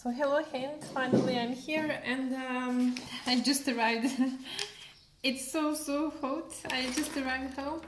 So hello Hint, finally I'm here and I just arrived. It's so hot. I just arrived home.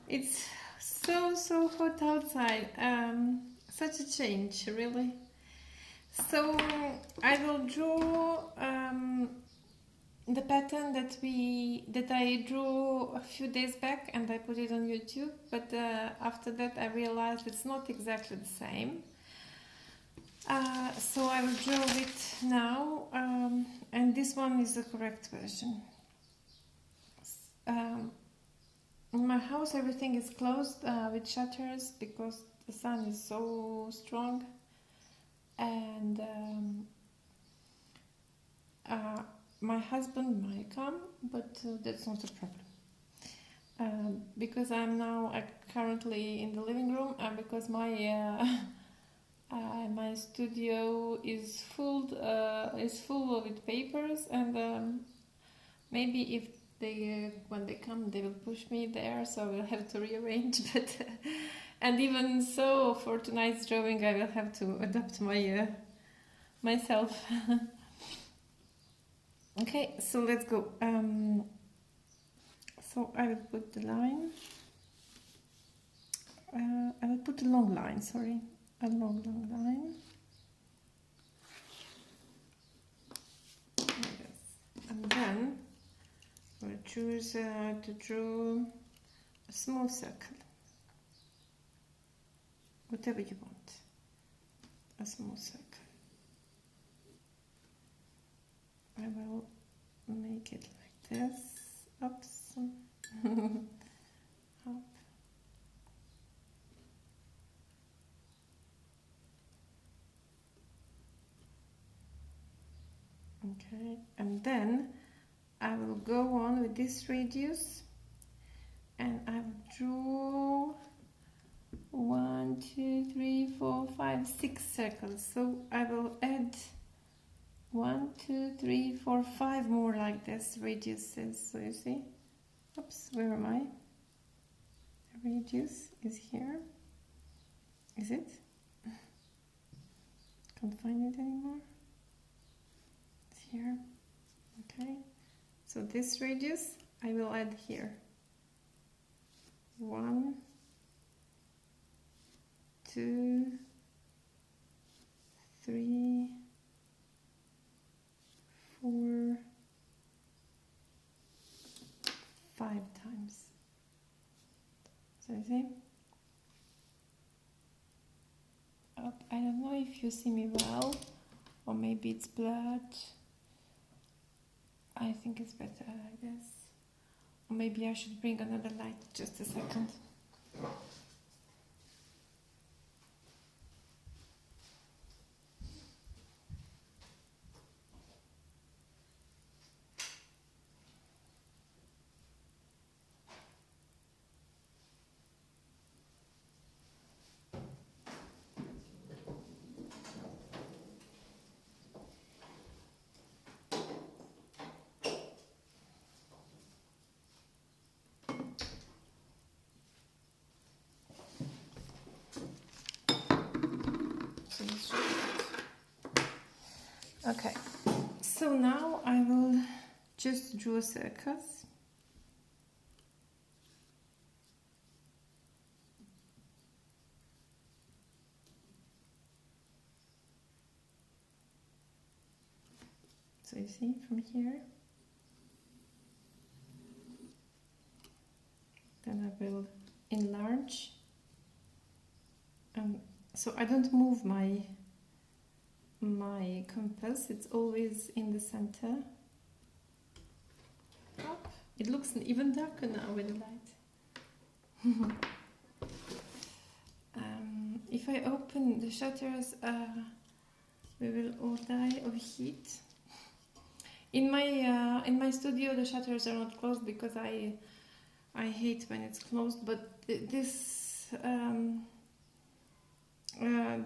It's so hot outside. Such a change, really. So I will draw the pattern that I drew a few days back and I put it on YouTube. But after that I realized it's not exactly the same. So I will draw it now, and this one is the correct version. In my house everything is closed with shutters because the sun is so strong, and my husband might come, but that's not a problem. Because I'm now currently in the living room, and because my studio is full with papers, and maybe if when they come they will push me there, so I will have to rearrange. But and even so, for tonight's drawing, I will have to adapt myself. Okay, so let's go. So I will put the line. I will put a long line. Sorry. A long line. Yes. And then we'll choose to draw a small circle. Whatever you want. A small circle. I will make it like this. Oops. Up. Okay, and then I will go on with this radius and I will draw 1, 2, 3, 4, 5, 6 circles. So I will add 1, 2, 3, 4, 5 more like this radiuses. So you see, oops, where am I? The radius is here. Is it? Can't find it anymore. Here. Okay, so this radius I will add here. 1, 2, 3, 4, 5 times. So you see? I don't know if you see me well, or maybe it's blurred. I think it's better like this. Or maybe I should bring another light. Just a second. Okay, so now I will just draw circles. So you see from here, then I will enlarge, so I don't move my compass, it's always in the center. Up. It looks even darker now with the light. If I open the shutters, we will all die of heat. In my studio, the shutters are not closed because I hate when it's closed. But this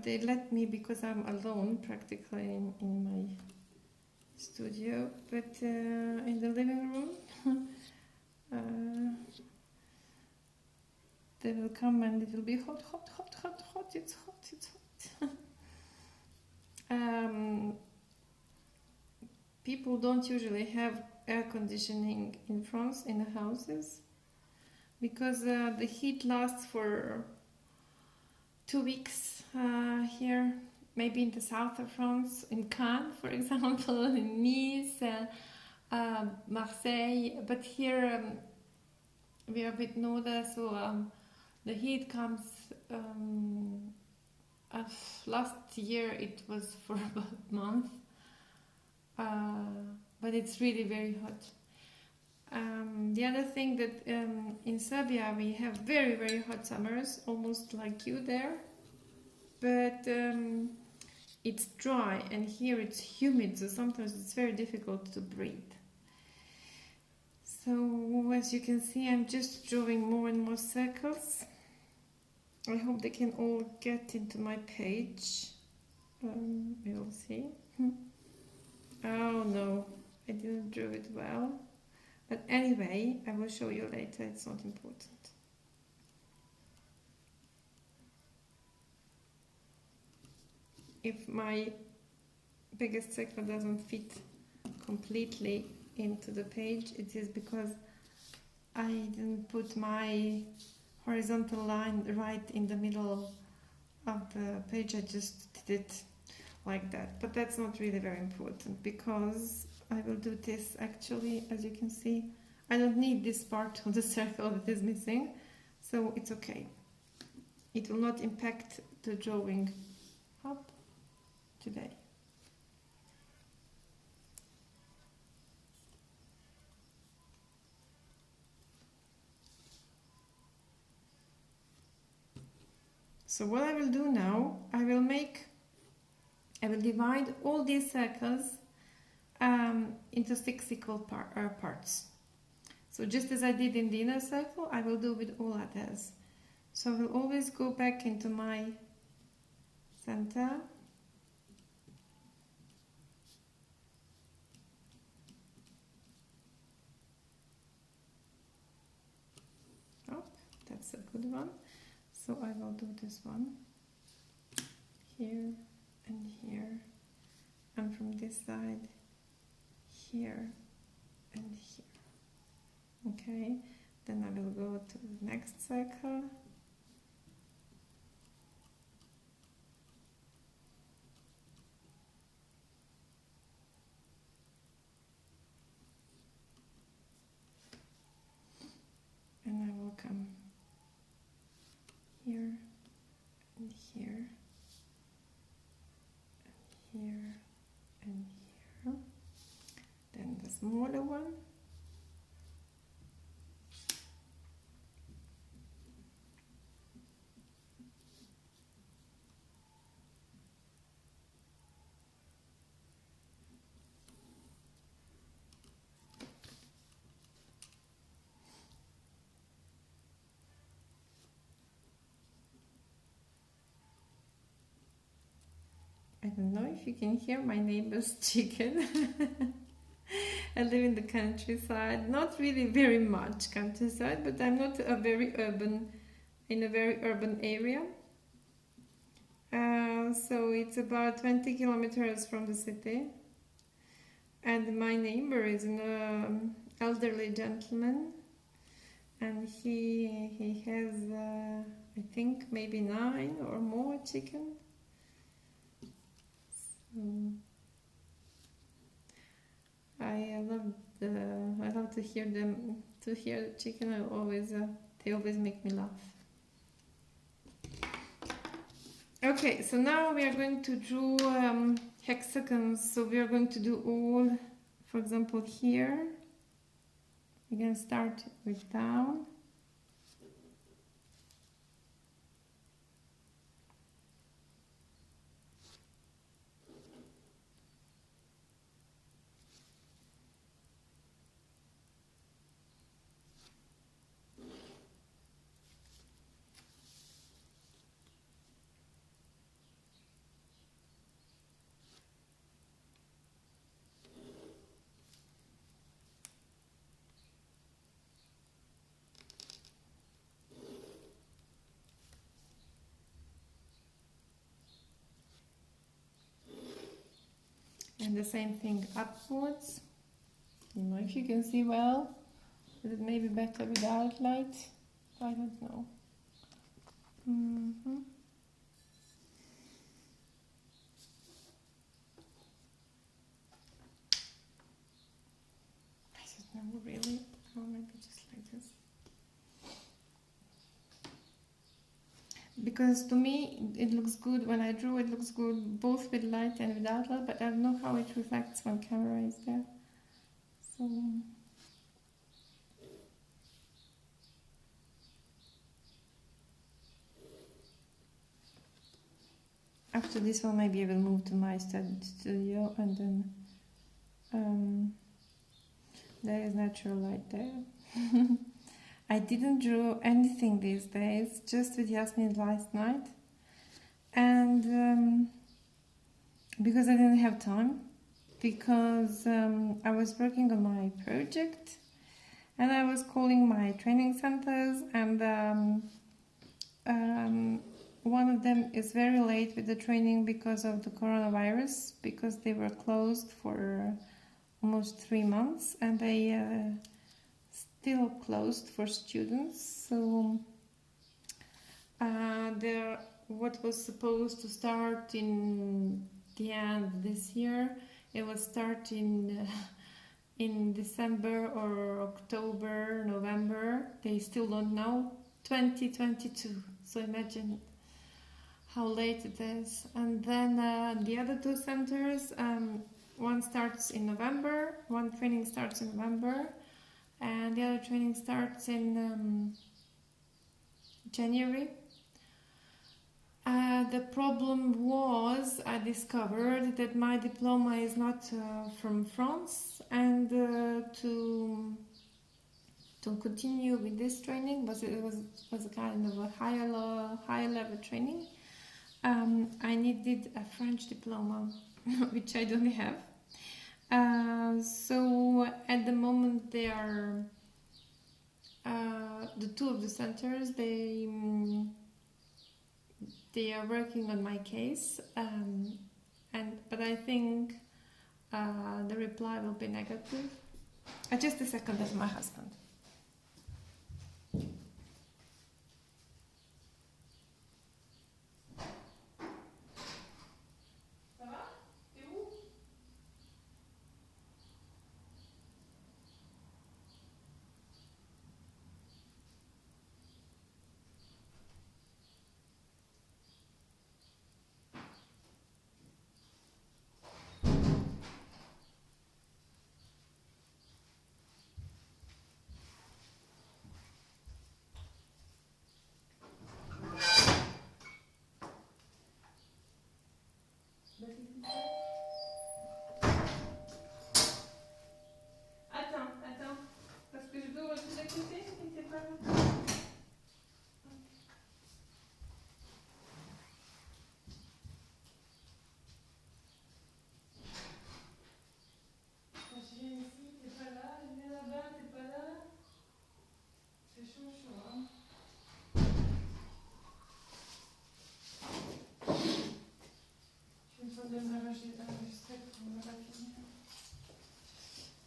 they let me because I'm alone practically in my studio. But in the living room, they will come and it will be hot. It's hot. Um, People don't usually have air conditioning in France in the houses because the heat lasts for 2 weeks here, maybe in the south of France, in Cannes, for example, in Nice, Marseille. But here we are a bit northern, so the heat comes. Last year it was for about a month, but it's really very hot. The other thing that in Serbia we have very, very hot summers, almost like you there, but it's dry, and here it's humid, so sometimes it's very difficult to breathe. So as you can see, I'm just drawing more and more circles. I hope they can all get into my page. We will see. Oh no, I didn't draw it well. But anyway, I will show you later, it's not important. If my biggest circle doesn't fit completely into the page, it is because I didn't put my horizontal line right in the middle of the page. I just did it like that, but that's not really very important because I will do this actually. As you can see, I don't need this part of the circle that is missing, so it's okay. It will not impact the drawing up today. So what I will do now, I will divide all these circles into 6 equal parts. So just as I did in the inner circle, I will do with all others. So I will always go back into my center. Oh, that's a good one. So I will do this one here and here, and from this side here and here. Okay, then I will go to the next circle. And I will come here and here and here and here. Then the smaller one. I don't know if you can hear my neighbor's chicken. I live in the countryside, not really very much countryside, but I'm not in a very urban area. So it's about 20 kilometers from the city. And my neighbor is an elderly gentleman, and he has, I think, maybe 9 or more chickens. I love to hear them. To hear chicken, they always make me laugh. Okay, so now we are going to draw hexagons. So we are going to do all, for example, here. We're going to start with down. And the same thing upwards. I don't know if you can see well. Is it maybe better without light? I don't know. I don't know really. Or maybe just like this. Because to me it looks good when I draw. It looks good both with light and without light, but I don't know how it reflects when camera is there. So. After this one, maybe I will move to my studio, and then there is natural light there. I didn't draw anything these days, just with Yasmin last night, and because I didn't have time, because I was working on my project, and I was calling my training centers, and one of them is very late with the training because of the coronavirus, because they were closed for almost 3 months, and they still closed for students. So what was supposed to start in the end of this year, it will start in December or October, November. They still don't know. 2022. So imagine how late it is. And then the other 2 centers, one starts in November, one training starts in November, and the other training starts in January. The problem was, I discovered that my diploma is not from France, and to continue with this training, but it was a kind of a higher level training. I needed a French diploma, which I don't have. So at the moment they are the 2 of the centers. They are working on my case, but I think the reply will be negative. Just a second, that's my husband. Attends, parce que je dois retourner à côté, mais t'es pas là. Quand je viens ici, t'es pas là, je viens là-bas, t'es pas là. C'est chaud, hein. Je suis en train de m'enregistrer pour me raffiner.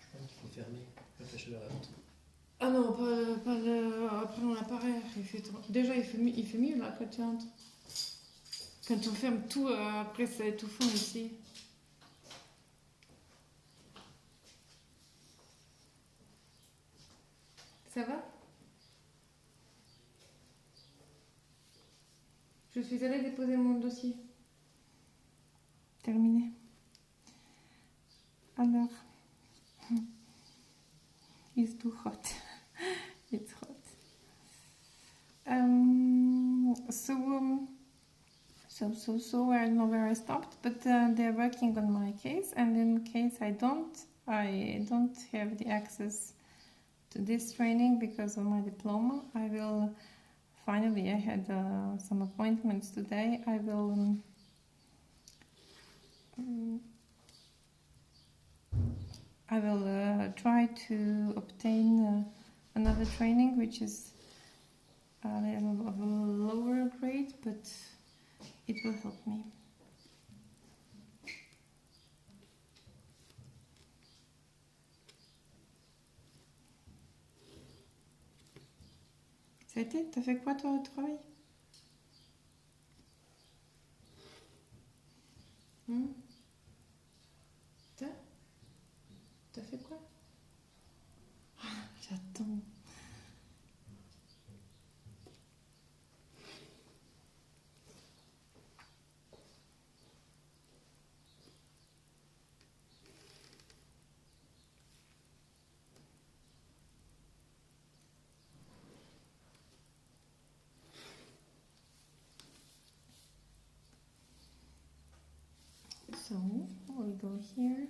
Je pense qu'il faut fermer, cacher la honte. Ah non, après on l'appareil, il fait trop. Déjà il fait mieux là quand tu entres. Quand on ferme tout, après c'est étouffant ici. Ça va? Je suis allée déposer mon dossier. Terminé. Alors, it's too hot. It's hot. So I don't know where I stopped, but they're working on my case, and in case I don't have the access to this training because of my diploma. I will finally. I had some appointments today. I will. I will try to obtain another training, which is a little of a lower grade, but it will help me. arrêté? T'as fait quoi toi au travail? Hmm? T'as fait quoi? J'attends. So we go here.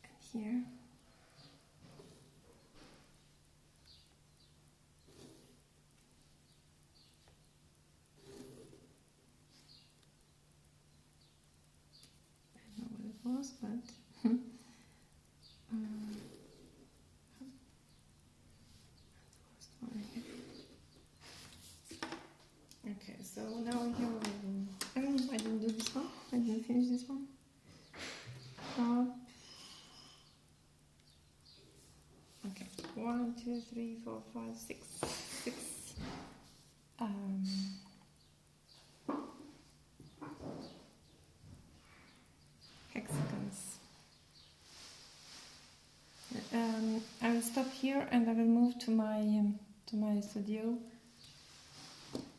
And here. I don't know what it was, but okay, so now here I didn't do this one. I didn't finish this one. Okay, 1, 2, 3, 4, 5, 6, 6 hexagons. I will stop here and I will move to my studio.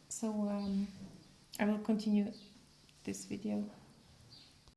So I will continue this video.